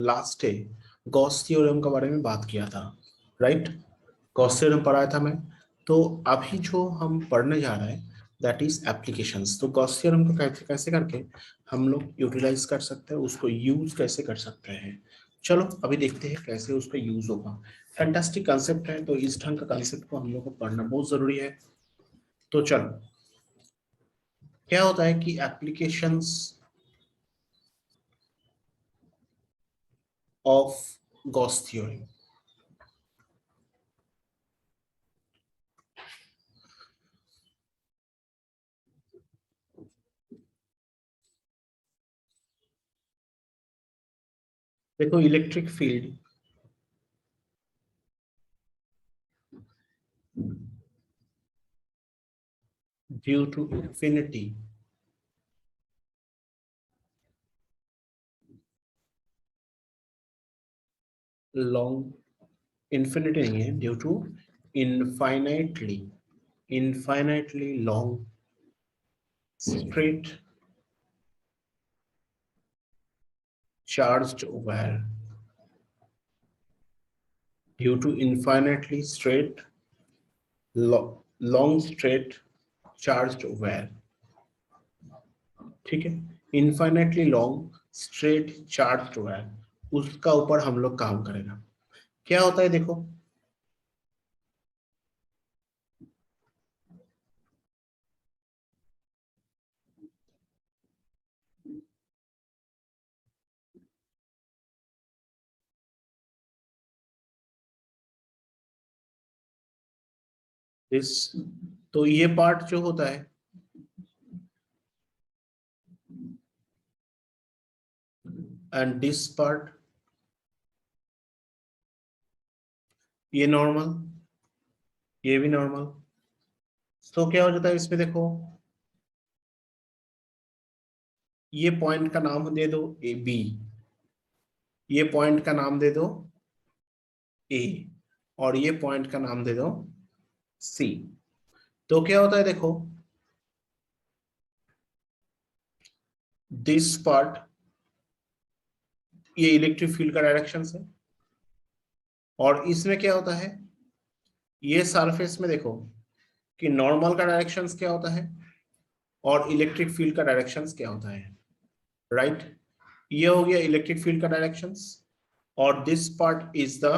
Last day Gauss theorem के बारे में बात किया था, राइट? गॉस थ्योरम पढ़ाया था मैं। तो अभी जो हम पढ़ने जा रहे हैं दैट इज एप्लीकेशंस। तो गॉस थ्योरम को कैसे कैसे करके हम लोग यूटिलाइज कर सकते हैं, उसको यूज कैसे कर सकते हैं। चलो अभी देखते हैं कैसे उसका यूज होगा। फैंटास्टिक कंसेप्ट है, तो इस ढंग का कंसेप्ट को हम लोग को पढ़ना बहुत जरूरी है। तो चलो, क्या होता है कि एप्लीकेशंस ऑफ गॉस थ्योरम। देखो, electric field due to infinity long, infinity नहीं है, due to infinitely infinitely long straight charged wire, due to infinitely straight long straight charged wire। ठीक है, infinitely long straight charged wire, उसका ऊपर हम लोग काम करेगा। क्या होता है देखो, इस, तो ये पार्ट जो होता है एंड दिस पार्ट, ये नॉर्मल, ये भी नॉर्मल। तो क्या हो जाता है इसमें देखो, ये पॉइंट का नाम दे दो ए बी, ये पॉइंट का नाम दे दो ए, और ये पॉइंट का नाम दे दो सी। तो क्या होता है देखो, दिस पार्ट, ये इलेक्ट्रिक फील्ड का डायरेक्शन है, और इसमें क्या होता है, ये सरफेस में देखो कि नॉर्मल का डायरेक्शन क्या होता है और इलेक्ट्रिक फील्ड का डायरेक्शन क्या होता है, राइट? ये हो गया इलेक्ट्रिक फील्ड का डायरेक्शन, और दिस पार्ट इज द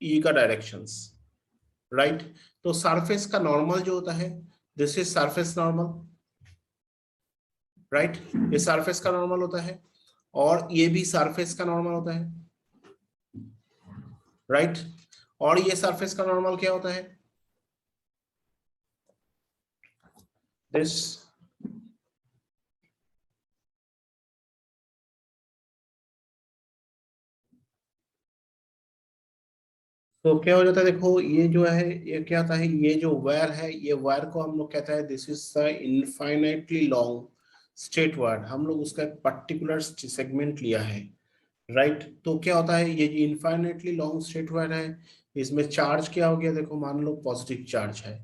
ई का डायरेक्शंस, राइट? तो सरफेस का नॉर्मल जो होता है, this is surface normal, right? ये सरफेस का नॉर्मल होता है, और ये भी सरफेस का नॉर्मल होता है, राइट? और ये सरफेस का नॉर्मल क्या होता है, दिस। तो क्या हो जाता है देखो, ये जो है ये क्या होता है, ये जो वायर है, ये वायर को हम लोग कहते हैं this is the infinitely long straight wire. हम लोग उसका एक पर्टिकुलर सेगमेंट लिया है, राइट? तो क्या होता है, ये इनफाइनाइटली लॉन्ग स्ट्रेट वायर है, इसमें चार्ज क्या हो गया देखो, मान लो पॉजिटिव चार्ज है।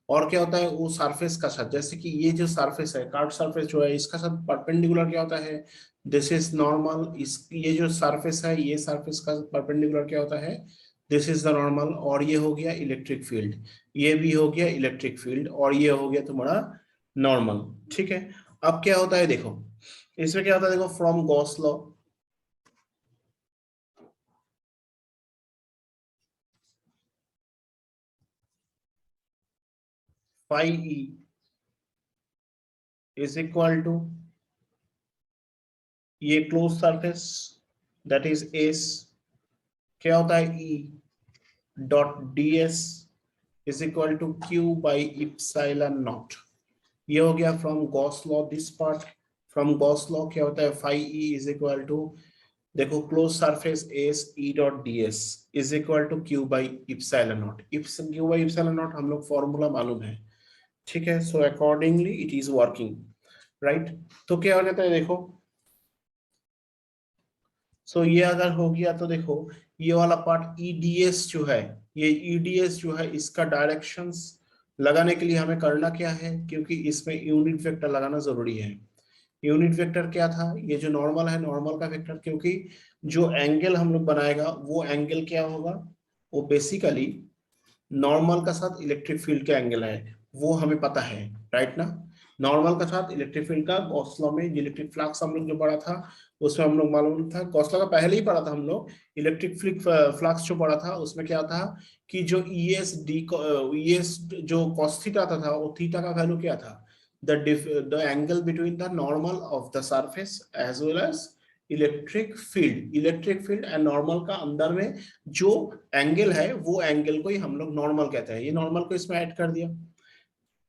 और क्या होता है, वो सरफेस का साथ, जैसे कि ये जो सरफेस है, कार्ड सरफेस जो है, इसका साथ परपेंडिकुलर क्या होता है, दिस इज नॉर्मल। इस ये जो सरफेस है, ये सरफेस का परपेंडिकुलर क्या होता है, दिस इज द नॉर्मल। और ये हो गया इलेक्ट्रिक फील्ड, ये भी हो गया इलेक्ट्रिक फील्ड, और ये हो गया तुम्हारा नॉर्मल। ठीक है, अब क्या होता है देखो, इसमें क्या होता है देखो, from Gauss law, phi E is equal to, ये close surface that is S, क्या होता है E dot D S is equal to Q by epsilon nought. ये हो गया from Gauss law this part. From Gauss law क्या होता है, phi E is equal to, देखो close surface S E dot D S is equal to Q by epsilon nought. Eps Q by epsilon not हम लोग formula मालूम है, ठीक है? So accordingly it is working, right? तो क्या हो जाता है देखो, सो ये अगर हो गया तो देखो, ये वाला पार्ट ईडीएस जो है, ये ईडीएस जो है, इसका डायरेक्शंस लगाने के लिए हमें करना क्या है, क्योंकि इसमें यूनिट वेक्टर लगाना जरूरी है। यूनिट वेक्टर क्या था, ये जो नॉर्मल है नॉर्मल का वेक्टर, क्योंकि जो एंगल हम लोग बनाएगा वो एंगल क्या होगा, वो बेसिकली नॉर्मल का साथ इलेक्ट्रिक फील्ड का एंगल है, वो हमें पता है, राइट ना। नॉर्मल का साथ इलेक्ट्रिक फील्ड का गॉस लॉ में इलेक्ट्रिक फ्लक्स हम लोग जो पढ़ा था उसमें हम लोग मालूम था, गॉस लॉ का पहले ही पढ़ा था हम लोग। इलेक्ट्रिक फ्लक्स जो पढ़ा था उसमें क्या था कि जो ई एस जो कॉस थीटा था वो थीटा का वैल्यू क्या था, the angle between the normal of the surface as well as electric field and normal का अंदर में जो एंगल है वो एंगल को ही हम लोग नॉर्मल कहते हैं। ये नॉर्मल को इसमें ऐड कर दिया,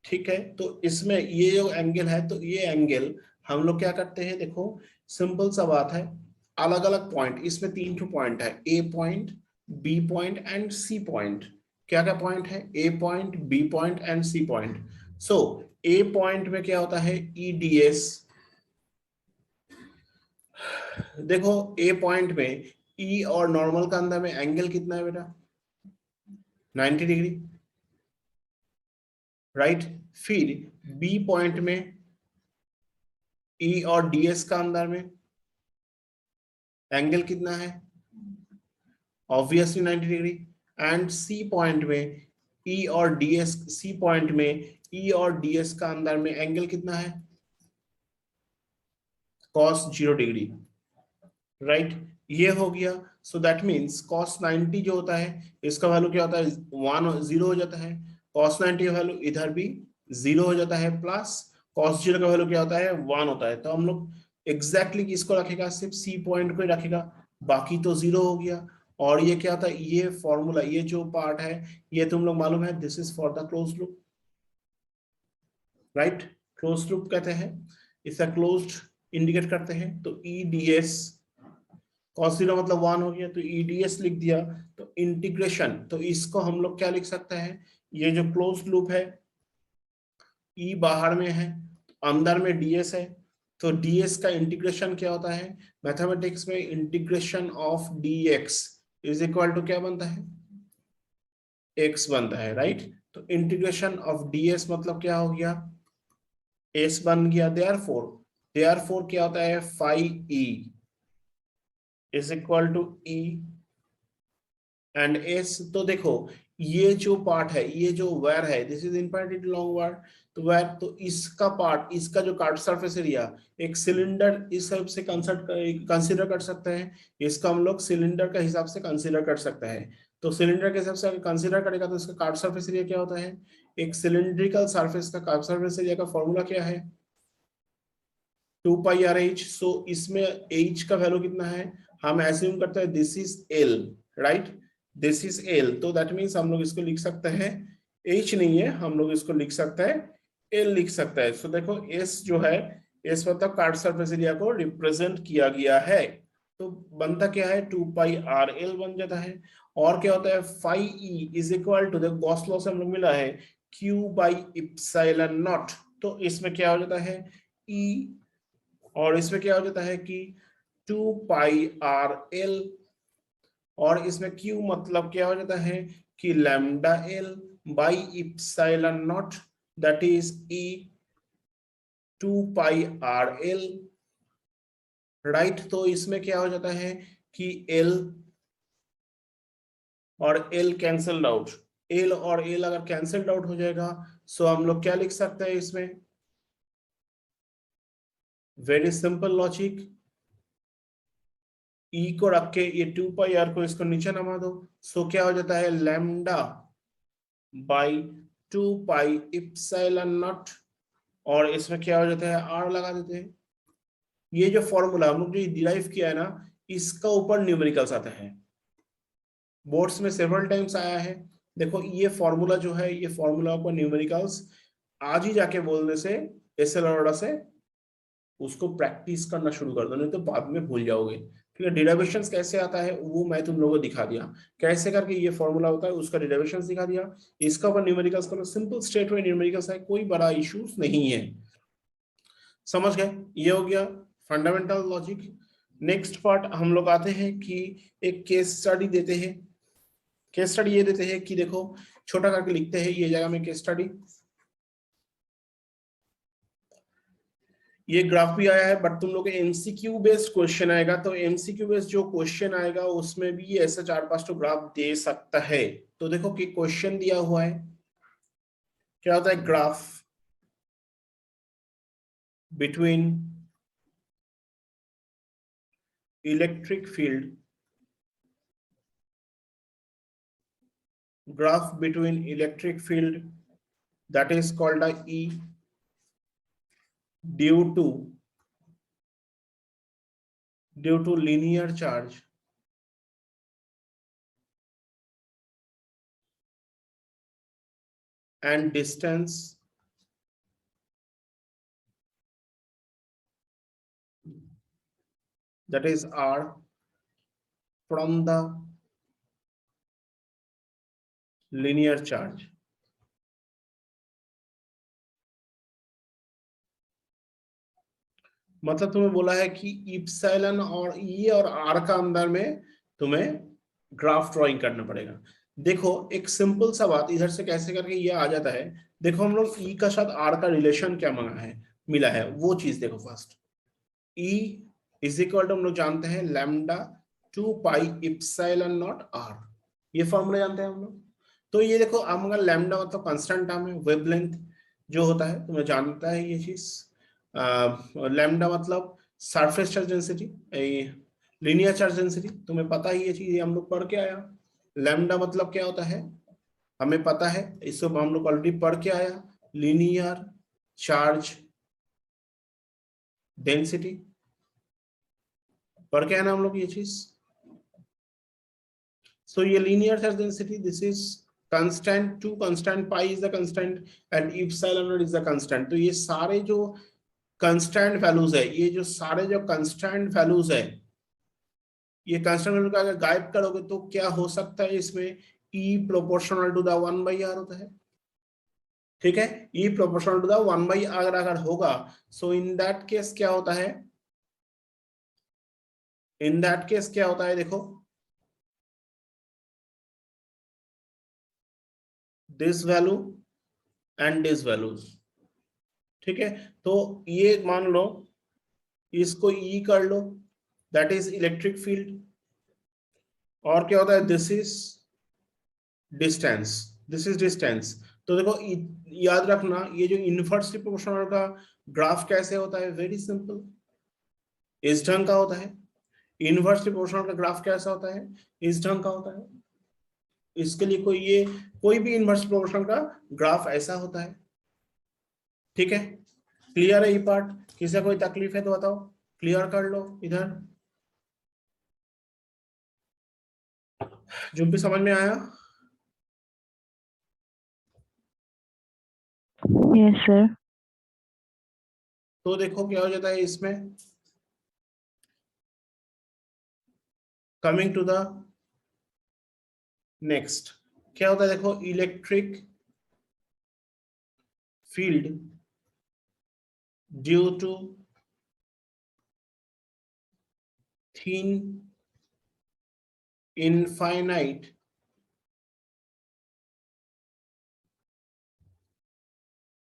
ठीक है। तो इसमें ये जो एंगल है, तो ये एंगल हम लोग क्या करते हैं, देखो सिंपल सा बात है, अलग अलग पॉइंट, इसमें 3 पॉइंट है, A point, B point and C point. क्या क्या पॉइंट है, A point, B point and C point. So A point में क्या होता है, ईडीएस। देखो ए पॉइंट में ई और नॉर्मल का अंदर में एंगल कितना है बेटा, 90 डिग्री, राइट। फिर बी पॉइंट में ई और डीएस का अंदर में एंगल कितना है, ऑब्वियसली 90 डिग्री। एंड सी पॉइंट में ई और डीएस, सी पॉइंट में ई और डीएस का अंदर में एंगल कितना है, cos 0 डिग्री, राइट। ये हो गया। सो दैट मीन्स cos 90 जो होता है इसका वैल्यू क्या होता है, 1 0 हो जाता है। cos 90 का वैल्यू इधर भी 0 हो जाता है, प्लस cos 0 का वैल्यू क्या होता है, 1 होता है। तो हम लोग एग्जैक्टली किसको रखेगा, सिर्फ सी पॉइंट को ही रखेगा, बाकी तो 0 हो गया। और ये क्या था, ये फॉर्मूला, ये जो पार्ट है ये तुम लोग मालूम है, this is for the close loop, right. Close loop कहते हैं, इसका क्लोज्ड इंडिकेट करते हैं। तो ई डी एस, cos 0 मतलब 1 हो गया, तो ईडीएस लिख दिया। तो इंटीग्रेशन, तो इसको हम लोग क्या लिख सकते हैं, ये जो क्लोज लूप है, ई बाहर में है, अंदर में डीएस है, तो डीएस का इंटीग्रेशन क्या होता है, मैथमेटिक्स में integration of dx is equal to क्या बनता है, एक्स बनता है, राइट। तो इंटीग्रेशन ऑफ डीएस मतलब क्या हो गया, एस बन गया। देयरफॉर क्या होता है, phi E is equal to E and S. तो देखो ये जो पार्ट है, ये जो वेर है, this is infinitely long wire. तो वेर, तो इसका पार्ट, इसका जो कार्ड सरफेस एरिया एक सिलेंडर इस हिसाब से कंसिडर कर सकते हैं, इसका हम लोग सिलेंडर का हिसाब से कंसिडर कर सकते हैं। तो सिलेंडर के हिसाब से अगर कंसिडर करेगा तो इसका कार्ड सरफेस एरिया क्या होता है, एक सिलेंड्रिकल सरफेस का कार्ड सरफेस एरिया का फॉर्मूला क्या है, 2 π r h। सो इसमें h का वैल्यू कितना है, हम एज्यूम करते हैं this is l, right, this is l। तो दैट मीन्स हम लोग इसको लिख सकते हैं, h नहीं है, हम लोग इसको लिख सकते हैं l लिख सकते हैं। सो देखो s जो है, s मतलब कार्ड सरफेस एरिया को रिप्रेजेंट किया गया है। तो बनता क्या है, 2 π r l बन जाता है। और क्या होता है, phi e is equal to, देखो गॉस लॉ से हम लोग मिला है, q बाई इप्सिलॉन नॉट। तो इसमें क्या हो जाता है, e, और इसमें क्या हो जाता है कि 2 π r l, और इसमें q मतलब क्या हो जाता है कि lambda l by epsilon not, that is e 2 π r l, right. तो इसमें क्या हो जाता है कि l और l कैंसल्ड आउट, l और l अगर कैंसल्ड आउट हो जाएगा, सो हम लोग क्या लिख सकते हैं इसमें, वेरी सिंपल लॉजिक, ई को रख के ये 2 π r को इसको नीचे नमा दो। सो क्या हो जाता है, लैम्डा बाई 2 π इप्सिलॉन नॉट, और इसमें क्या हो जाता है, आर लगा देते हैं। ये जो फॉर्मूला हम लोग जो डिराइव किया है ना, इसका ऊपर न्यूमेरिकल्स आता है, बोर्ड्स में सेवरल टाइम्स आया है। देखो ये फॉर्मूला जो है, ये फॉर्मूला ऊपर न्यूमेरिकल्स आज ही जाके बोलने से, एस एल से उसको प्रैक्टिस करना शुरू कर दो, नहीं तो बाद में भूल जाओगे। ठीक है, डेरिवेशंस कैसे आता है वो मैं तुम लोगों को दिखा दिया, कैसे करके ये फॉर्मूला होता है उसका डेरिवेशंस दिखा दिया। इसका ऊपर न्यूमेरिकल्स करो, सिंपल स्ट्रेट वे न्यूमेरिकल्स है, कोई बड़ा इश्यूज नहीं है। समझ गए, ये हो गया फंडामेंटल लॉजिक। नेक्स्ट पार्ट हम लोग आते हैं कि एक केस स्टडी देते हैं। केस स्टडी ये देते हैं कि देखो, छोटा करके लिखते हैं ये जगह में केस स्टडी। ये ग्राफ भी आया है, बट तुम लोग एमसीक्यू बेस्ड क्वेश्चन आएगा, तो एमसीक्यू बेस्ड जो क्वेश्चन आएगा उसमें भी ऐसा 4-5 तो ग्राफ दे सकता है। तो देखो कि क्वेश्चन दिया हुआ है, क्या होता है, graph between electric field, graph between electric field, that is called a E, due to linear charge and distance that is R from the linear charge। मतलब तुम्हें बोला है कि इप्सिलॉन और ई और आर का अंदर में तुम्हें ग्राफ ड्राइंग करना पड़ेगा। देखो एक सिंपल सा बात इधर से कैसे करके ये आ जाता है। देखो हम लोग ई का साथ आर का रिलेशन क्या मांगा है, मिला है, वो चीज देखो first. E is equal to हम लोग जानते हैं lambda 2 pi epsilon naught r, ये फॉर्मूला जानते हैं हम लोग। तो ये देखो हम अगर लैम्डा मतलब कांस्टेंट टर्म है, वेवलेंथ जो होता है तुम्हें जानता है ये चीज। लैम्डा मतलब surface charge density, linear charge density, तुम्हें पता ही ये चीज, ये हम लोग पढ़ के आया। लैम्डा मतलब क्या होता है हमें पता है, इसको हम लोग ऑलरेडी पढ़ के आया, लीनियर चार्ज डेंसिटी, पढ़ के आया ना हम लोग ये चीज। So ये linear charge density, this is constant, two constant, pi is the constant and epsilon naught is the constant। तो ये सारे जो constant values है, ये जो सारे जो constant values है, ये constant value का अगर गायब करोगे तो क्या हो सकता है इसमें, E proportional to the 1/r होता है। ठीक है, E proportional to the 1/r अगर होगा, so in that case क्या होता है, in that case क्या होता है देखो, this value and this values। ठीक है, तो ये मान लो इसको E कर लो, दैट इज इलेक्ट्रिक फील्ड। और क्या होता है, this is distance, this is distance. तो देखो याद रखना ये जो इनवर्सली प्रोपोर्शनल का ग्राफ कैसे होता है, वेरी सिंपल, इस ढंग का होता है। इनवर्सली प्रोपोर्शनल का ग्राफ कैसा होता है, इस ढंग का होता है। इसके लिए कोई भी इनवर्स प्रोपोर्शनल का ग्राफ ऐसा होता है। ठीक है, क्लियर है ये पार्ट, किसी कोई तकलीफ है तो बताओ, क्लियर कर लो इधर, जो भी समझ में आया। Yes sir. तो देखो क्या हो जाता है इसमें, कमिंग टू द नेक्स्ट, क्या होता है देखो, electric field due to thin infinite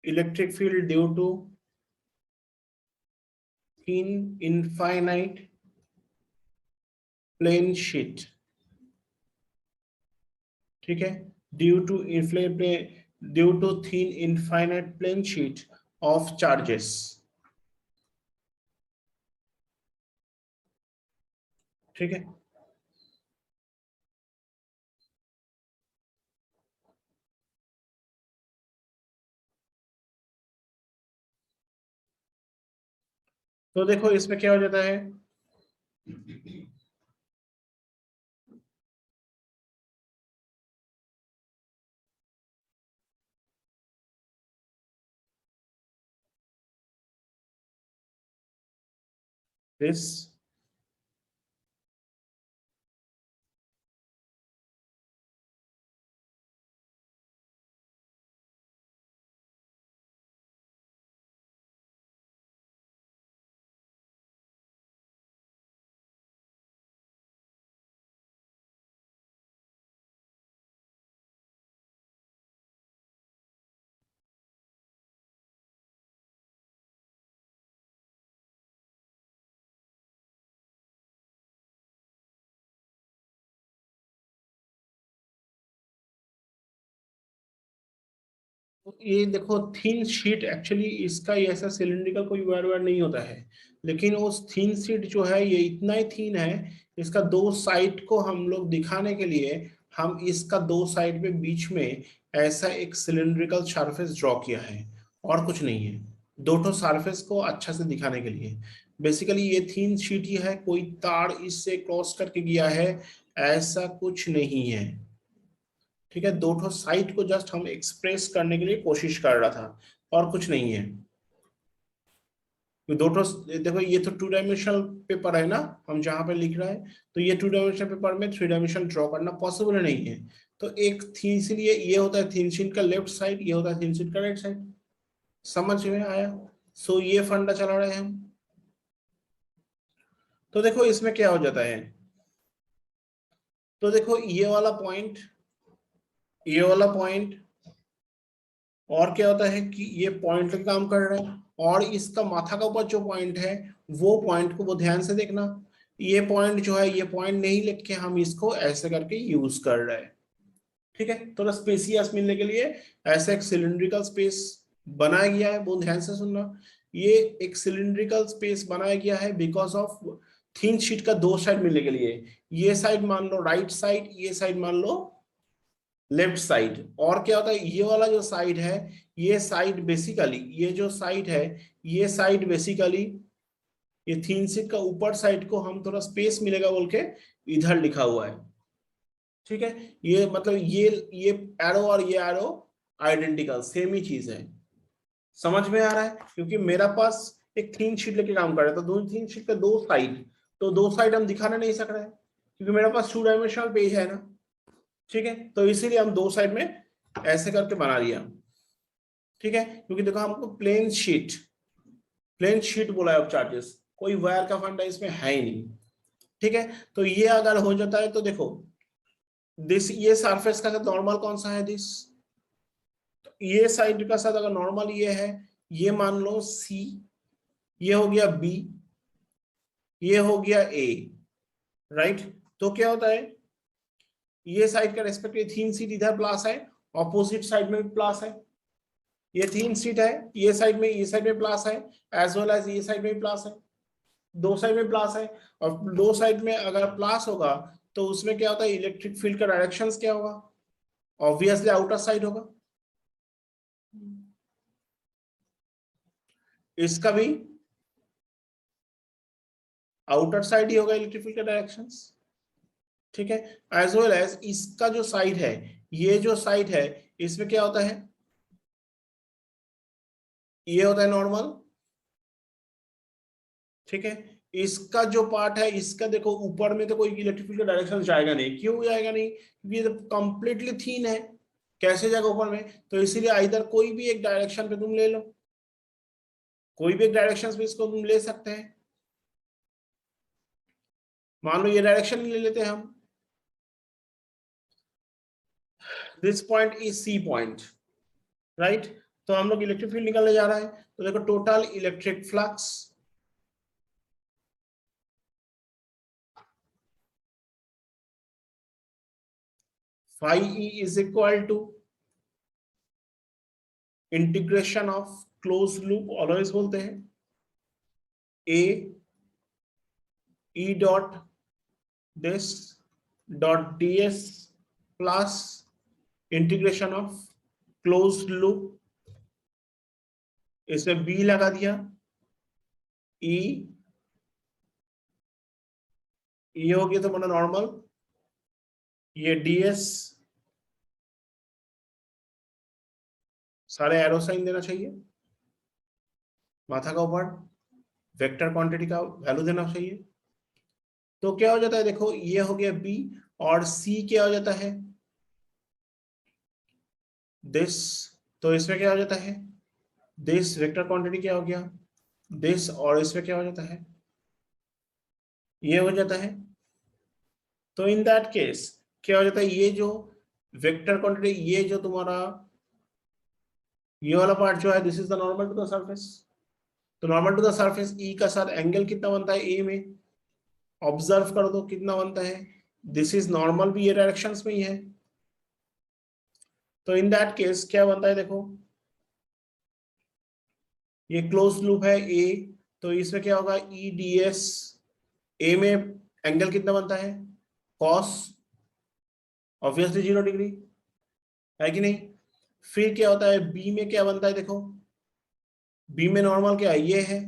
electric field due to thin infinite plane sheet. ठीक है, due to due to thin infinite plane sheet of charges. ठीक है, तो देखो इसमें क्या हो जाता है, this ये देखो थिन शीट, एक्चुअली इसका ये ऐसा सिलिंड्रिकल कोई वायर नहीं होता है, लेकिन उस थिन शीट जो है ये इतना ही थिन है, इसका दो साइड को हम लोग दिखाने के लिए हम इसका दो साइड में बीच में ऐसा एक सिलिंड्रिकल सरफेस ड्रॉ किया है, और कुछ नहीं है। दोनों सरफेस को अच्छा से दिखाने के लिए बेसिकली ये थिन शीट ही है, कोई तार इससे क्रॉस करके गया है ऐसा कुछ नहीं है। ठीक है, दोनों साइड को जस्ट हम एक्सप्रेस करने के लिए कोशिश कर रहा था, और कुछ नहीं है। दोनों देखो, ये तो टू डायमेंशनल पेपर है ना, हम जहां पे लिख रहे हैं, तो ये टू डायमेंशनल पेपर में थ्री डायमेंशन ड्रॉ करना पॉसिबल नहीं है। तो एक थी, इसलिए ये होता है थिन शीट का लेफ्ट साइड, ये होता है थिन शीट का राइट साइड। समझ में आया? सो ये फंडा चला रहे हैं हम। तो देखो इसमें क्या हो जाता है, तो देखो ये वाला पॉइंट, और क्या होता है कि ये पॉइंट का काम कर रहा है, और इसका माथा का ऊपर जो पॉइंट है वो पॉइंट को वो ध्यान से देखना, ये पॉइंट जो है ये पॉइंट नहीं लिख के हम इसको ऐसे करके यूज कर रहे हैं। ठीक है, थोड़ा स्पेसियस मिलने के लिए ऐसा एक सिलिंड्रिकल स्पेस बनाया गया है, बहुत ध्यान से सुनना। ये एक सिलिंड्रिकल स्पेस बनाया गया है बिकॉज ऑफ थिन शीट का दो साइड मिलने के लिए, ये साइड मान लो राइट साइड, ये साइड मान लो लेफ्ट साइड। और क्या होता है, ये वाला जो साइड है, ये साइड बेसिकली, ये जो साइड है, ये साइड बेसिकली ये थीन शीट का ऊपर साइड को हम थोड़ा स्पेस मिलेगा बोल के इधर लिखा हुआ है। ठीक है, ये मतलब ये एरो और ये एरो आइडेंटिकल सेम ही चीज है। समझ में आ रहा है? क्योंकि मेरा पास एक थीन शीट लेके काम कर रहा है, तो दो थीन शीट का दो साइड, तो दो साइड हम दिखाना नहीं सक रहे हैं, क्योंकि मेरे पास टू डायमेंशनल पेज है ना। ठीक है, तो इसीलिए हम दो साइड में ऐसे करके बना दिया। ठीक है, क्योंकि देखो हमको प्लेन शीट बोला है, चार्जेस कोई वायर का फंडा इसमें है ही नहीं। ठीक है, तो ये अगर हो जाता है तो देखो दिस, ये सरफेस का नॉर्मल कौन सा है, दिस, तो ये साइड का साथ अगर नॉर्मल ये है, ये मान लो सी, ये हो गया बी, ये हो गया ए, राइट। तो क्या होता है, ये साइड का रेस्पेक्टिव थीन सीट इधर प्लस है, ऑपोजिट साइड में भी प्लस है, ये थीन सीट है, ये साइड में प्लस है, एज वेल एज ये साइड में भी प्लस है, दो साइड में प्लस है। और दो साइड में अगर प्लस होगा तो उसमें क्या होता है, इलेक्ट्रिक फील्ड का डायरेक्शंस क्या होगा, ऑब्वियसली आउटर साइड होगा। इसका भी आउटर साइड ही होगा इलेक्ट्रिक फील्ड का डायरेक्शंस। ठीक है, एज वेल एज इसका जो साइड है, ये जो साइड है, इसमें क्या होता है, ये होता है नॉर्मल। ठीक है, इसका जो पार्ट है, इसका देखो ऊपर में तो कोई इलेक्ट्रिक फील्ड का डायरेक्शन जाएगा नहीं, क्यों जाएगा नहीं, क्योंकि ये तो कंप्लीटली थीन है, कैसे जाएगा ऊपर में, तो इसीलिए इधर कोई भी एक डायरेक्शन पे तुम ले लो, कोई भी एक डायरेक्शन पे इसको तुम ले सकते हैं। मान लो ये डायरेक्शन ले लेते हैं हम, this point is C point, right. तो हम लोग इलेक्ट्रिक फील्ड निकालने जा रहा है, तो देखो total electric flux phi E is equal to integration of close loop, always बोलते हैं, A E dot this dot ds plus integration of close loop, इसमें बी लगा दिया, ई, ये हो गया तो मतलब नॉर्मल, ये ds, सारे एरो साइन देना चाहिए, माथा का ऊपर वेक्टर क्वांटिटी का वैल्यू देना चाहिए। तो क्या हो जाता है, देखो ये हो गया बी, और सी क्या हो जाता है, दिस, तो इसमें क्या हो जाता है, दिस वेक्टर क्वांटिटी क्या हो गया, दिस, और इसमें क्या हो जाता है, ये हो जाता है। तो इन दैट केस क्या हो जाता है, ये जो वेक्टर क्वांटिटी, ये जो तुम्हारा ये वाला पार्ट जो है, this is the normal to the surface. तो normal to the surface E का साथ एंगल कितना बनता है ए में, ऑब्जर्व कर दो कितना बनता है, दिस इज नॉर्मल भी ये डायरेक्शंस में ही है। तो इन दैट केस क्या बनता है, देखो ये क्लोज लूप है ए, तो इसमें क्या होगा ई डी एस। ए में एंगल कितना बनता है कॉस, ऑब्वियसली 0 डिग्री, है कि नहीं। फिर क्या होता है बी में क्या बनता है देखो, बी में नॉर्मल क्या है ये है,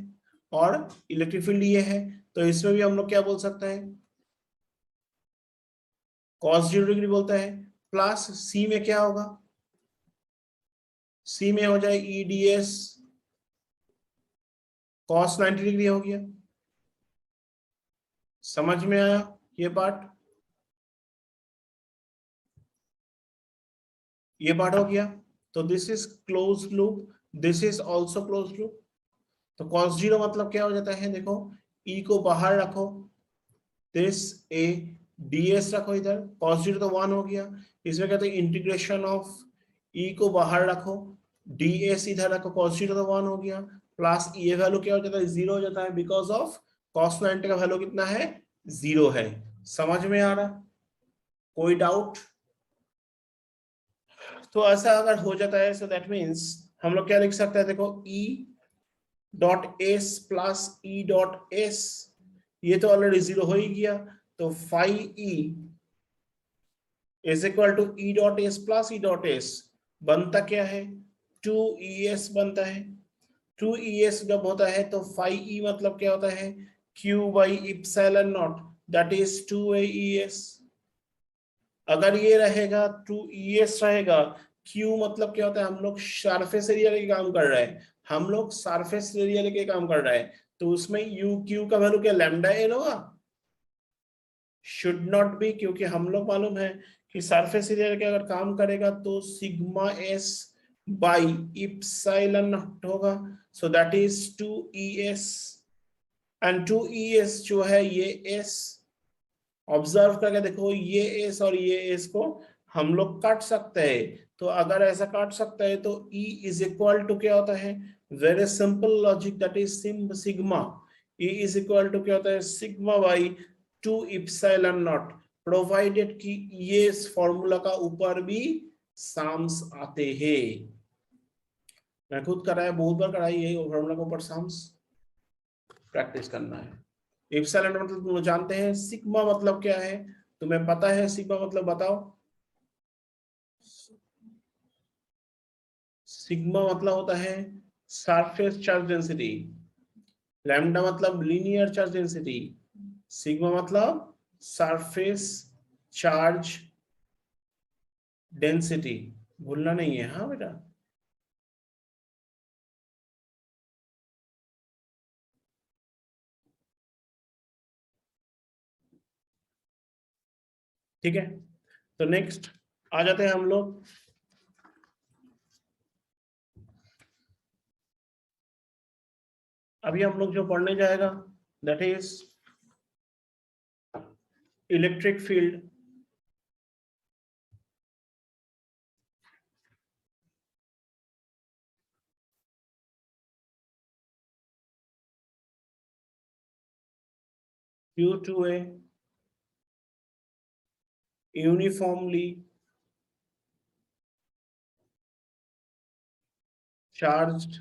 और इलेक्ट्रिक फील्ड ये है, तो इसमें भी हम लोग क्या बोल सकते हैं कॉस 0 डिग्री बोलता है। प्लस सी में क्या होगा, सी में हो जाए E D S cos 90 degree हो गया। समझ में आया ये पार्ट, ये पार्ट हो गया। तो this is close loop, this is also close loop. तो cos 0 मतलब क्या हो जाता है देखो, e को बाहर रखो, दिस ए ds रखो इधर, cos 0 तो 1 हो गया। इसमें कहते हैं इंटीग्रेशन ऑफ e को बाहर रखो, ds इधर रखो, cos 0 तो 1 हो गया, प्लस ये वैल्यू क्या हो जाता है 0 हो जाता है, बिकॉज ऑफ cos 90 का वैल्यू कितना है 0 है। समझ में आ रहा, कोई डाउट। तो ऐसा अगर हो जाता है सो दैट मीन्स हम लोग क्या लिख सकते हैं देखो, e dot S plus E dot S, ये तो ऑलरेडी 0 हो ही गया, तो phi E is equal to E dot S plus E dot S, बनता क्या है 2es बनता है। 2es जब होता है तो फाइव ई मतलब क्या होता है q by epsilon not, that is 2aes। अगर ये रहेगा 2es रहेगा, q मतलब क्या होता है हम लोग सरफेस एरिया लेके काम कर रहे हैं, हम लोग सरफेस एरिया लेके काम कर रहे हैं, तो उसमें u q का वैल्यू क्या लैम्डा एन होगा, शुड नॉट बी, क्योंकि हम लोग मालूम है कि सरफेस एरिया लेके अगर काम करेगा तो sigma S by epsilon not होगा, so that is 2es। And 2es जो है ये s, ऑब्जर्व करके देखो ये एस और ये एस को हम लोग काट सकते हैं, तो अगर ऐसा काट सकते हैं तो E इज इक्वल टू क्या होता है, very simple logic, that is sigma, E is equal to क्या होता है sigma by 2 epsilon naught, provided कि ये इस फॉर्मूला का ऊपर भी साम्स आते हैं। मैं खुद कराया बहुत बार कराई यही फॉर्मूला के ऊपर साम्स, प्रैक्टिस करना है। इप्सिलॉन मतलब तुम लोग जानते हैं, सिग्मा मतलब क्या है तुम्हें पता है, सिग्मा मतलब बताओ। सिग्मा मतलब होता है सरफेस चार्ज डेंसिटी, लैम्डा मतलब लीनियर चार्ज डेंसिटी, सिग्मा मतलब सरफेस चार्ज डेंसिटी, भूलना नहीं है हाँ बेटा। ठीक है, तो नेक्स्ट आ जाते हैं हम लोग, अभी हम लोग जो पढ़ने जाएगा that is electric field. due to a uniformly charged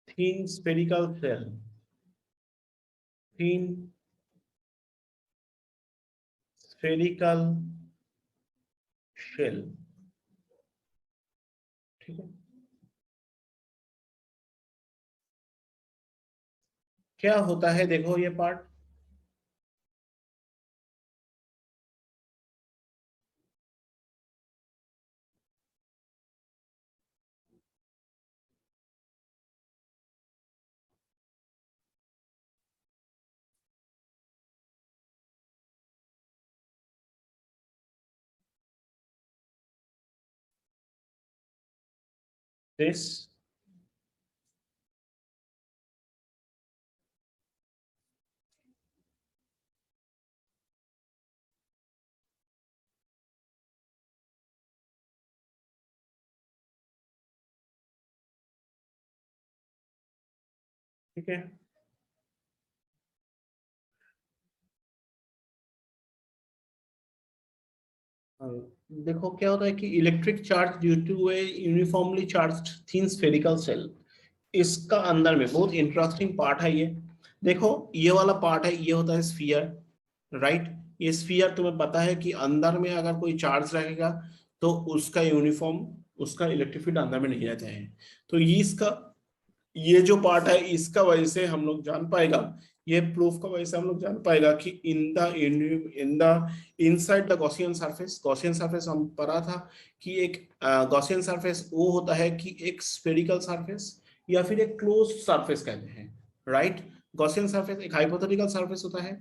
thin spherical shell, thin spherical shell, ठीक है। क्या होता है देखो ये पार्ट, this ठीक है। देखो क्या होता है कि electric charge due to a uniformly charged thin spherical shell, इसका अंदर में बहुत इंटरेस्टिंग पार्ट है ये। देखो ये वाला पार्ट है, ये होता है स्फीयर, राइट। ये स्फीयर तुम्हें पता है कि अंदर में अगर कोई चार्ज रहेगा तो उसका यूनिफॉर्म, उसका इलेक्ट्रिक फील्ड अंदर में नहीं रहता है। तो ये इसका, ये जो पार्ट है इसका वजह से हम लोग जान पाएगा, ये प्रूफ का वजह से हम लोग जान पाएगा कि in the inside the Gaussian surface, Gaussian surface हम पढ़ा था कि एक गॉसियन सरफेस वो होता है कि एक स्फेरिकल सरफेस या फिर एक क्लोज सरफेस कहते हैं, राइट। गॉसियन सरफेस एक हाइपोथेटिकल सरफेस होता है,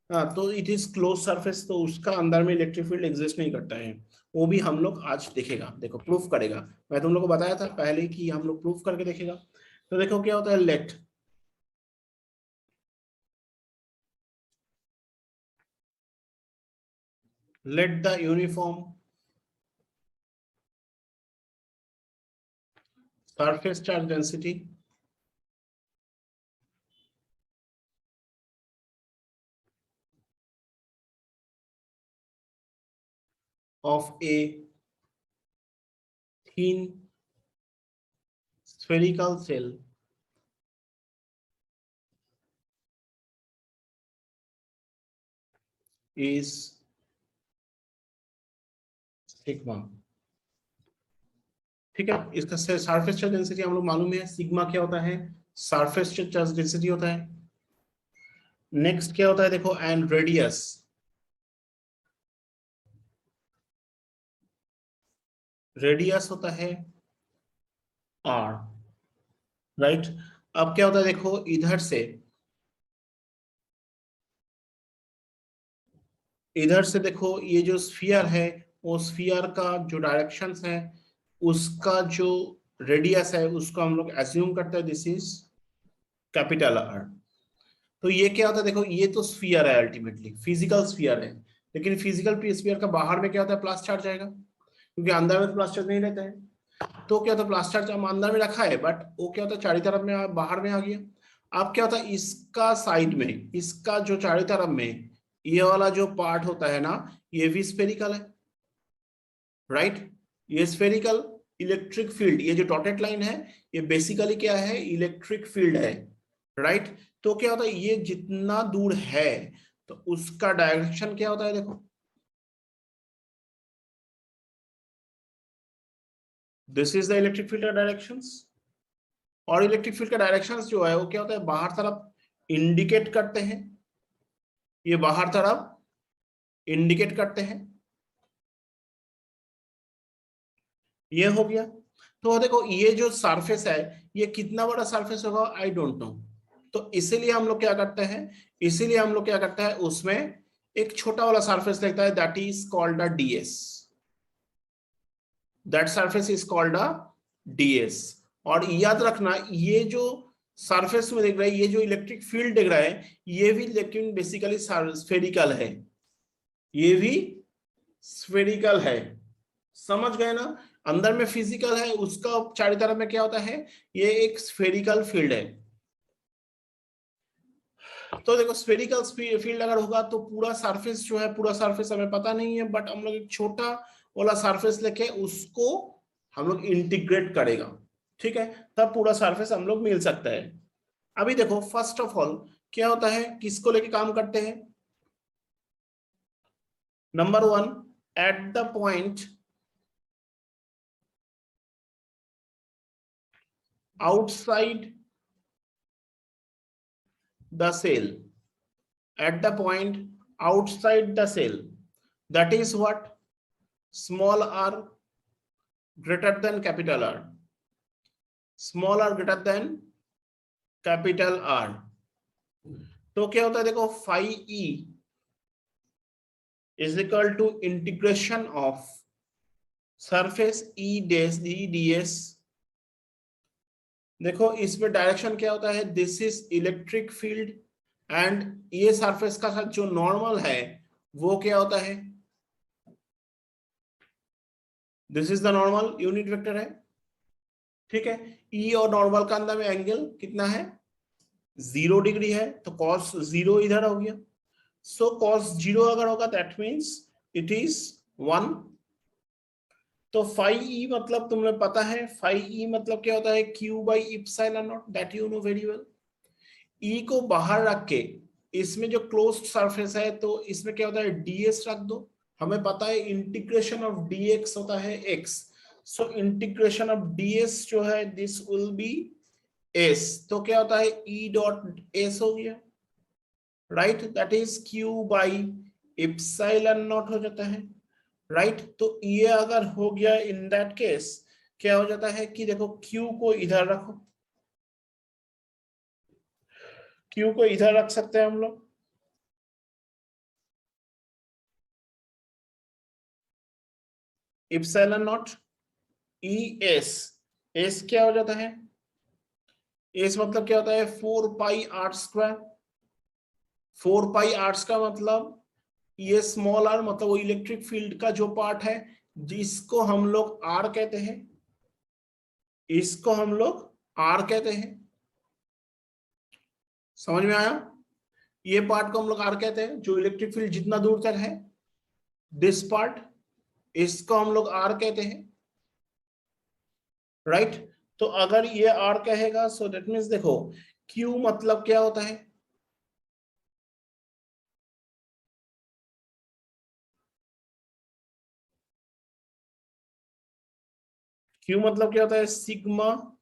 हाँ, तो इट इज क्लोज सरफेस, तो उसका अंदर में इलेक्ट्रिक फील्ड एग्जिस्ट नहीं करता है। वो भी हम लोग आज देखेगा, देखो प्रूफ करेगा। मैं तुम लोग को बताया था पहले कि हम लोग प्रूफ करके देखेगा। तो देखो क्या होता है, let the uniform surface charge density of a thin spherical cell is sigma. ठीक है, इसका सरफेस चार्ज डेंसिटी हम लोग मालूम है, सिग्मा क्या होता है, सरफेस चार्ज डेंसिटी होता है। नेक्स्ट क्या होता है देखो, एंड रेडियस, रेडियस होता है आर, राइट। अब क्या होता है देखो, इधर से देखो ये जो स्फीयर है, वो स्फीयर का जो डायरेक्शन है, उसका जो रेडियस है उसको हम लोग एज्यूम करते हैं दिस इज कैपिटल आर। तो ये क्या होता है देखो, ये तो स्फीयर है, अल्टीमेटली फिजिकल स्फीयर है, लेकिन फिजिकल स्फीयर का बाहर में क्या होता है, प्लस चार्ज आएगा, क्योंकि अंदर में तो प्लस चार्ज नहीं रहता है। तो क्या होता है, प्लस चार्ज हम अंदर में रखा है, बट वो क्या होता है चारों तरफ में बाहर में आ गया। अब क्या होता है, इसका साइड में, इसका जो चारों तरफ में ये वाला जो पार्ट होता है ना, ये भी स्फेरिकल है, राइट। ये स्फेरिकल इलेक्ट्रिक फील्ड, ये जो डॉटेड लाइन है, ये बेसिकली क्या है, इलेक्ट्रिक फील्ड है, राइट। तो क्या होता है, ये जितना दूर है तो उसका डायरेक्शन क्या होता है देखो, this is the electric field directions. और इलेक्ट्रिक फील्ड का डायरेक्शंस जो है वो क्या होता है, बाहर तरफ इंडिकेट करते हैं, ये बाहर तरफ इंडिकेट करते हैं, ये हो गया। तो देखो ये जो सरफेस है, ये कितना बड़ा सरफेस होगा आई डोंट नो, तो इसीलिए हम लोग क्या करते हैं, इसीलिए हम लोग क्या करते हैं, उसमें एक छोटा वाला सरफेस लगता है, that is called a DS, that surface is called a DS. और याद रखना, ये जो सरफेस में देख रहा है, ये जो इलेक्ट्रिक फील्ड देख रहा है, ये भी लेकिन बेसिकली स्फेरिकल है, ये भी स्फेरिकल है, समझ गए ना। अंदर में फिजिकल है, उसका चारों तरफ में क्या होता है, ये एक स्फेरिकल फील्ड है। तो देखो स्फेरिकल फील्ड अगर होगा तो पूरा सरफेस जो है, पूरा सरफेस हमें पता नहीं है, बट हम लोग एक छोटा वाला सरफेस लेके उसको हम लोग इंटीग्रेट करेगा, ठीक है, तब पूरा सरफेस हम लोग मिल सकता है। अभी देखो फर्स्ट ऑफ ऑल क्या होता है, किसको लेके काम करते हैं, number one, at the point outside the cell, at the point outside the cell, that is what, small r greater than capital R, small r greater than capital R। तो क्या होता है देखो, phi e is equal to integration of surface e ds। देखो इसमें direction क्या होता है, this is electric field, and ये सरफेस का साथ जो नॉर्मल है वो क्या होता है, this is the normal unit vector है, ठीक है। ई और नॉर्मल का अंदर में एंगल कितना है, 0 डिग्री है, तो कॉस 0 इधर हो गया। सो कॉस 0 अगर होगा दैट मीन्स इट इज 1। तो फाई ई मतलब तुम्हें पता है, फाई ई मतलब क्या होता है, Q by epsilon not, that you know very well. E को बाहर रख के इसमें जो क्लोज्ड सरफेस है तो इसमें क्या होता है, डीएस रख दो। हमें पता है इंटीग्रेशन ऑफ डीएक्स होता है x, so integration of DS जो है दिस विल बी एस। तो क्या होता है, ई डॉट एस हो गया, right, that is Q by epsilon not हो जाता है, राइट। तो ये अगर हो गया इन दैट केस क्या हो जाता है कि देखो क्यू को इधर रखो, क्यू को इधर रख सकते हैं हम लोग, epsilon not E S. S क्या हो जाता है, एस मतलब क्या होता है, 4 पाई r²। 4 पाई r का मतलब ये स्मॉल आर मतलब वो इलेक्ट्रिक फील्ड का जो पार्ट है जिसको हम लोग आर कहते हैं, इसको हम लोग आर कहते हैं। समझ में आया, ये पार्ट को हम लोग आर कहते हैं, जो इलेक्ट्रिक फील्ड जितना दूर तक है, दिस पार्ट, इसको हम लोग आर कहते हैं, राइट। तो अगर ये आर कहेगा सो दैट मीन्स देखो क्यू मतलब क्या होता है, क्यू मतलब क्या होता है, सिग्मा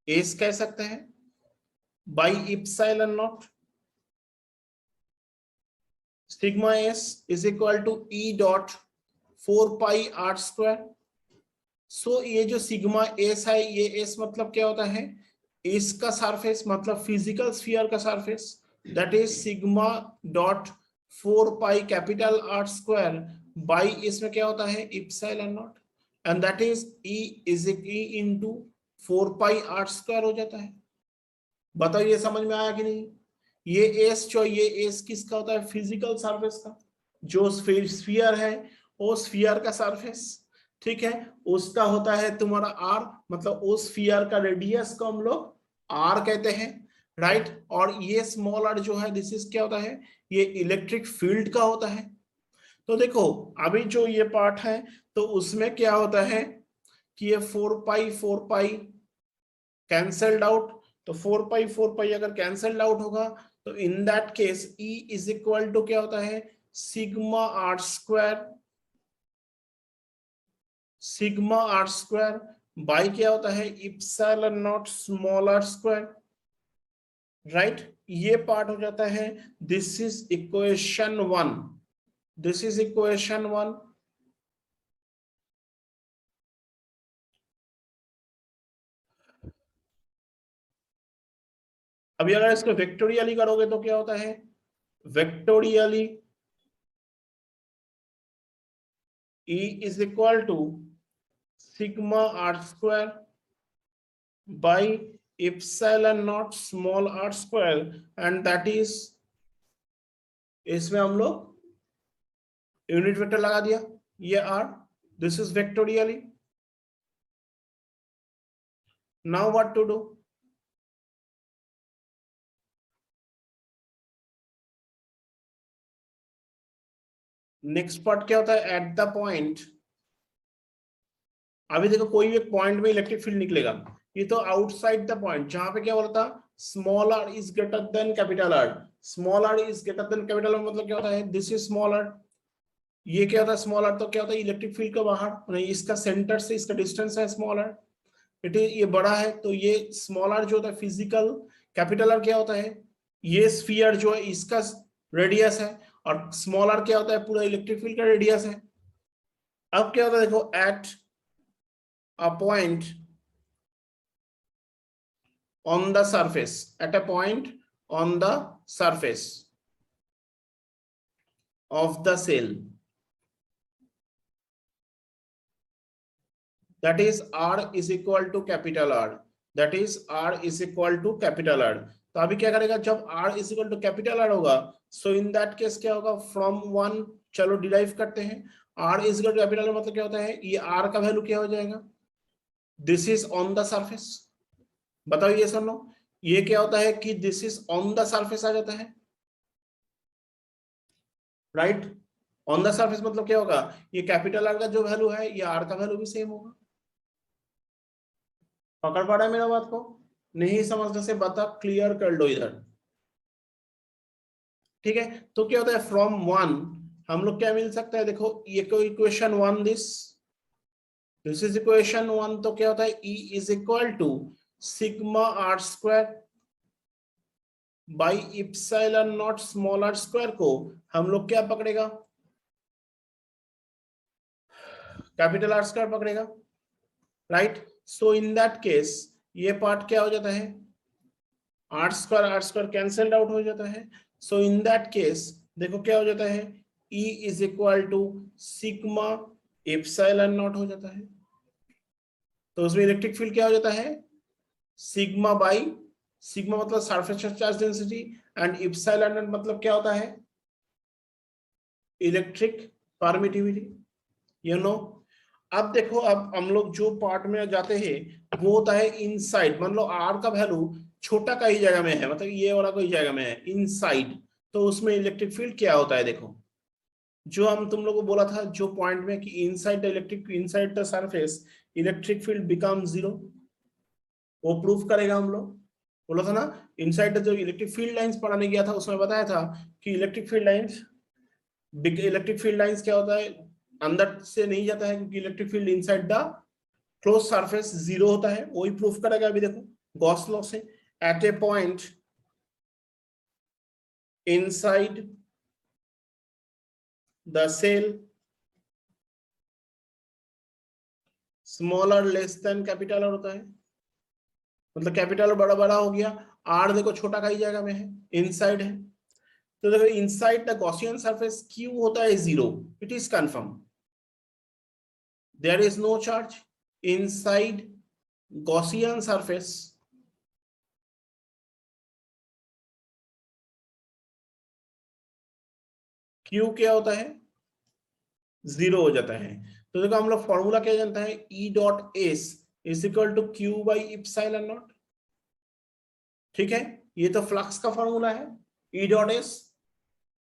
एस कह सकते हैं by epsilon naught. Sigma S is equal to E dot 4 pi r²। So ये जो सिग्मा एस है, ये एस मतलब क्या होता है, इसका सरफेस मतलब फिजिकल स्फीयर का surface, that is sigma dot 4 pi capital r² by इसमें क्या होता है, epsilon not, and that is E is E into 4 pi r² हो जाता है। बताओ ये समझ में आया कि नहीं, ये एस जो ये एस किसका होता है, फिजिकल सरफेस का, जो स्फीयर है वो स्फीयर का सरफेस, ठीक है, उसका होता है तुम्हारा आर, मतलब उस स्फीयर का रेडियस को हम लोग आर कहते हैं, राइट। और ये स्मॉल आर जो है दिस इज क्या होता है, ये इलेक्ट्रिक फील्ड का होता है। तो देखो अभी जो ये पार्ट है तो उसमें क्या होता है कि ये 4 पाई कैंसल्ड आउट, तो 4 पाई अगर कैंसल्ड आउट होगा तो in that case E is equal to क्या होता है, सिग्मा r², बाई क्या होता है, epsilon naught small r², right. ये पार्ट हो जाता है, this is equation 1, this is equation 1। अभी अगर इसको वेक्टोरियली करोगे तो क्या होता है, vectorially E is equal to sigma r² by epsilon naught small r², and that is, इसमें हम लोग यूनिट वेक्टर लगा दिया, ये r, this is vectorially. Now what to do, next part क्या होता है, एट द पॉइंट। अभी देखो कोई भी एक पॉइंट में इलेक्ट्रिक फील्ड निकलेगा, ये तो आउटसाइड द पॉइंट जहां पे क्या बोला था, small r is greater than capital R. Small r is greater than capital R मतलब क्या होता है, दिस इज स्मॉल आर। ये क्या होता है स्मॉल आर, तो क्या होता है इलेक्ट्रिक फील्ड का बाहर नहीं, इसका सेंटर से इसका डिस्टेंस है स्मॉल आर, इट इज ये बड़ा है, तो ये स्मॉल आर जो होता है फिजिकल, कैपिटल आर क्या होता है, ये स्फीयर जो है इसका रेडियस है, और स्मॉल आर क्या होता है, पूरा इलेक्ट्रिक फील्ड का रेडियस है। अब क्या होता है देखो, at a point on the surface, at a point on the surface of the cell, that is r is equal to capital R, that is r is equal to capital R। तो अभी क्या करेगा, जब r is equal to capital R होगा, so in that case क्या होगा, from 1 चलो derive करते हैं, r is equal to capital R मतलब क्या होता है, ये r का वैल्यू क्या हो जाएगा, this is on the surface. बताओ ये सुनो, ये क्या होता है कि this is on the surface आ जाता है, राइट, ऑन द सरफेस मतलब क्या होगा, ये कैपिटल आर का जो वैल्यू है ये आर का वैल्यू भी सेम होगा। पकड़ पा रहा है मेरा बात को? नहीं समझने से बता, क्लियर कर लो इधर। ठीक है, तो क्या होता है फ्रॉम वन हम लोग क्या मिल सकता है, देखो ये कोई equation one, this is equation one, तो क्या होता है E is equal to sigma r square by epsilon naught small r square को हम लोग क्या पकड़ेगा, कैपिटल आर स्क्वायर पकड़ेगा, right. So in that case ये पार्ट क्या हो जाता है, आर स्क्वायर कैंसल्ड आउट हो जाता है। सो इन दैट केस देखो क्या हो जाता है, E is equal to sigma epsilon naught हो जाता है। तो उसमें इलेक्ट्रिक फील्ड क्या हो जाता है, सिग्मा बाई, सिग्मा मतलब surface charge density and epsilon not मतलब क्या होता है, इलेक्ट्रिक परमिटिविटी, यू नो। अब देखो अब हम लोग जो पार्ट में जाते हैं वो होता है इनसाइड, मान लो आर का वैल्यू छोटा कई जगह में है, मतलब ये वाला कोई जगह में है इनसाइड, तो उसमें इलेक्ट्रिक फील्ड क्या होता है, देखो जो हम तुम लोग को बोला था जो पॉइंट में कि inside the surface electric field become zero, वो प्रूफ करेगा हम लोग, बोला था ना। इनसाइड जो इलेक्ट्रिक फील्ड लाइंस पढ़ाने गया था उसमें बताया था कि इलेक्ट्रिक फील्ड लाइंस क्या होता है, अंदर से नहीं जाता है क्योंकि electric field inside the close surface zero होता है, वही प्रूफ करेगा। अभी देखो गॉस लॉ से, at a point inside the shell smaller less than capital R होता है, मतलब कैपिटल बड़ा बड़ा हो गया, आर देखो छोटा कई जगह में है, इनसाइड है। तो देखो inside the Gaussian surface Q होता है zero, it is confirm, there is no charge inside Gaussian surface, Q क्या होता है, जीरो हो जाता है। तो देखो हम लोग फॉर्मूला क्या जानता है, E dot S is equal to Q by epsilon naught, ठीक है, ये तो फ्लक्स का फॉर्मूला है, ई डॉट एस,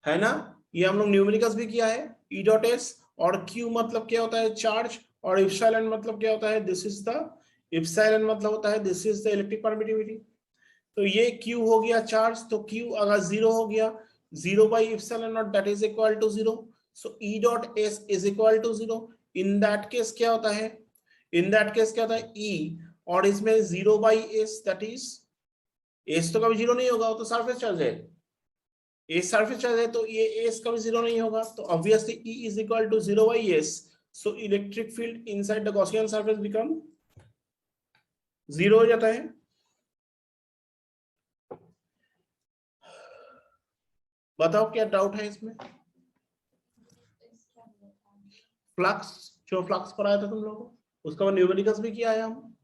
है ना। ये हम लोग न्यूमेरिकल्स भी किया है, ई डॉट एस, और क्यू मतलब क्या होता है चार्ज, और इप्सिलॉन मतलब क्या होता है, दिस इज द इप्सिलॉन मतलब होता है this is the electric permittivity. तो ये क्यू हो गया चार्ज, तो क्यू अगर जीरो हो गया, zero by epsilon not that is equal to zero, so E dot S is equal to zero. In that case क्या होता है, इन दैट केस क्या होता है ई, और इसमें zero by S that is, S तो कभी जीरो नहीं होगा, वो तो सरफेस चार्ज है, एस सरफेस चार्ज है, तो ये एस कभी जीरो नहीं होगा, तो obviously E is equal to zero by S, so electric field inside the Gaussian surface become zero हो जाता है। बताओ क्या डाउट है इसमें, फ्लक्स, जो फ्लक्स पढ़ाया था तुम लोगों को उसका न्यूमेरिकल्स भी किया है हम,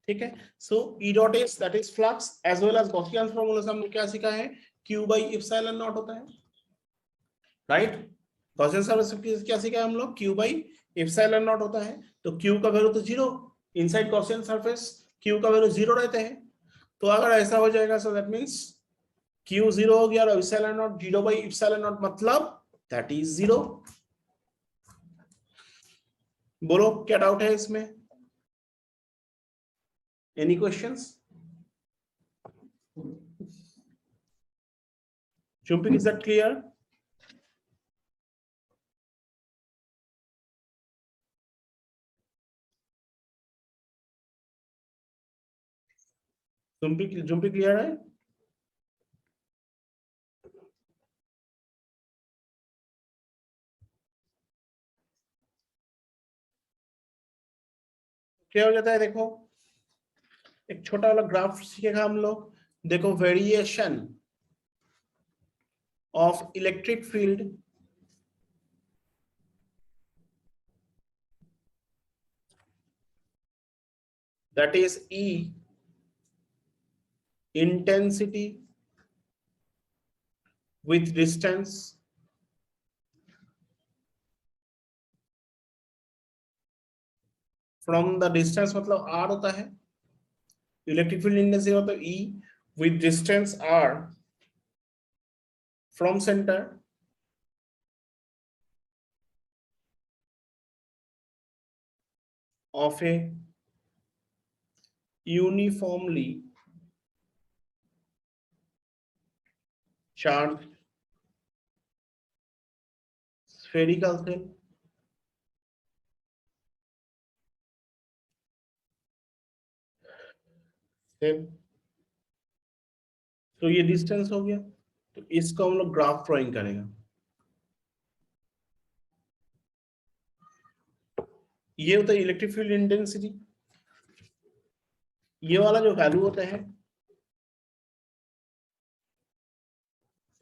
ठीक है। So E dot S that is flux as well as Gaussian formula से हमने क्या सीखा है, क्यू बाई इप्सिलॉन नॉट होता है, राइट। गॉसियन सरफेस क्या सीखा है हम लोग, क्यू बाई इप्सिलॉन नॉट होता है, तो क्यू का वैल्यू तो zero, inside Gaussian surface Q का वैल्यू जीरो रहते हैं। तो अगर ऐसा हो जाएगा so that means Q zero हो गया और epsilon not zero by epsilon not मतलब दैट इज जीरो। बोलो क्या डाउट है इसमें, any questions? Chumpik, is that clear? Chumpik clear है? क्या हो जाता है, देखो एक छोटा वाला ग्राफ सीखेगा हम लोग, देखो variation of electric field that is E intensity with distance from the distance, मतलब R होता है, इलेक्ट्रिक फील्ड इंटेंसिटी मतलब E with distance R from center of a uniformly charged spherical cell. Same. तो ये डिस्टेंस हो गया, तो इसको हम लोग ग्राफ ड्राइंग करेंगे। ये होता है इलेक्ट्रिक फील्ड इंटेंसिटी, ये वाला जो वैल्यू होता है,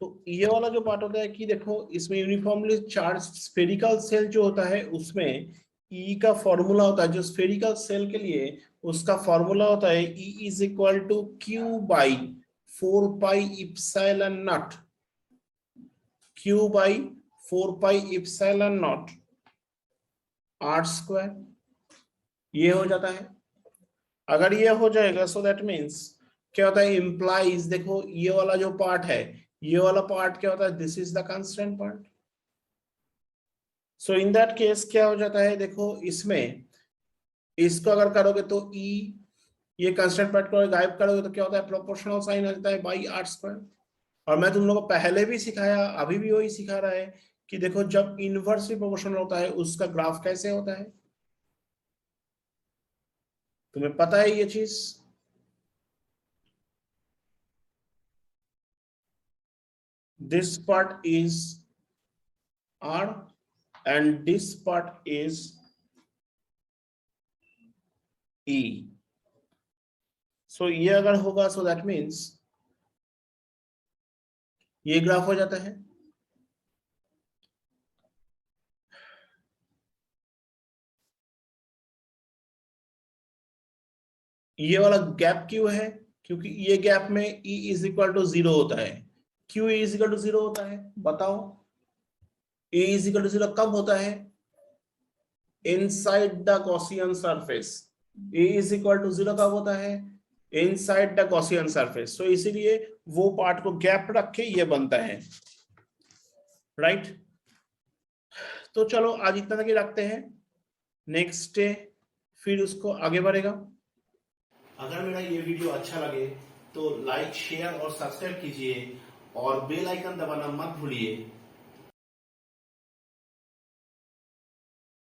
तो ये वाला जो पार्ट होता है कि देखो इसमें यूनिफॉर्मली चार्ज स्फेरिकल सेल जो होता है उसमें E का फॉर्मूला होता है, जो स्फेरिकल सेल के लिए उसका फॉर्मूला होता है E is equal to Q by 4 pi epsilon naught, Q by 4 pi epsilon naught r square. ये हो जाता है। अगर ये हो जाएगा सो दैट मीन्स क्या होता है, इंप्लाइज देखो ये वाला जो पार्ट है, ये वाला पार्ट क्या होता है, this is the constant part. So in that case क्या हो जाता है, देखो इसमें इसको अगर करोगे तो E, ये कांस्टेंट पार्ट को गायब करोगे तो क्या होता है, प्रोपोर्शनल साइन आ जाता है बाई आर स्क्वायर। और मैं तुम लोगों को पहले भी सिखाया, अभी भी वही सिखा रहा है कि देखो जब इनवर्सली प्रोपोर्शनल होता है उसका ग्राफ कैसे होता है, तुम्हें पता है ये चीज। This part is R and this part is E. So ये अगर होगा so that means ये ग्राफ हो जाता है। ये वाला गैप क्यों है, क्योंकि ये गैप में E इज इक्वल टू 0 होता है। क्यों E इज इक्वल टू 0 होता है बताओ, E इज इक्वल टू 0 कब होता है, inside the Gaussian surface. E is equal to 0 कब होता है, इनसाइड द गॉसियन सरफेस। तो इसीलिए वो पार्ट को गैप रख के ये बनता है, राइट। तो चलो आज इतना तक ही रखते हैं, नेक्स्ट डे फिर उसको आगे बढ़ेगा। अगर मेरा ये वीडियो अच्छा लगे तो लाइक शेयर और सब्सक्राइब कीजिए और बेल आइकन दबाना मत भूलिए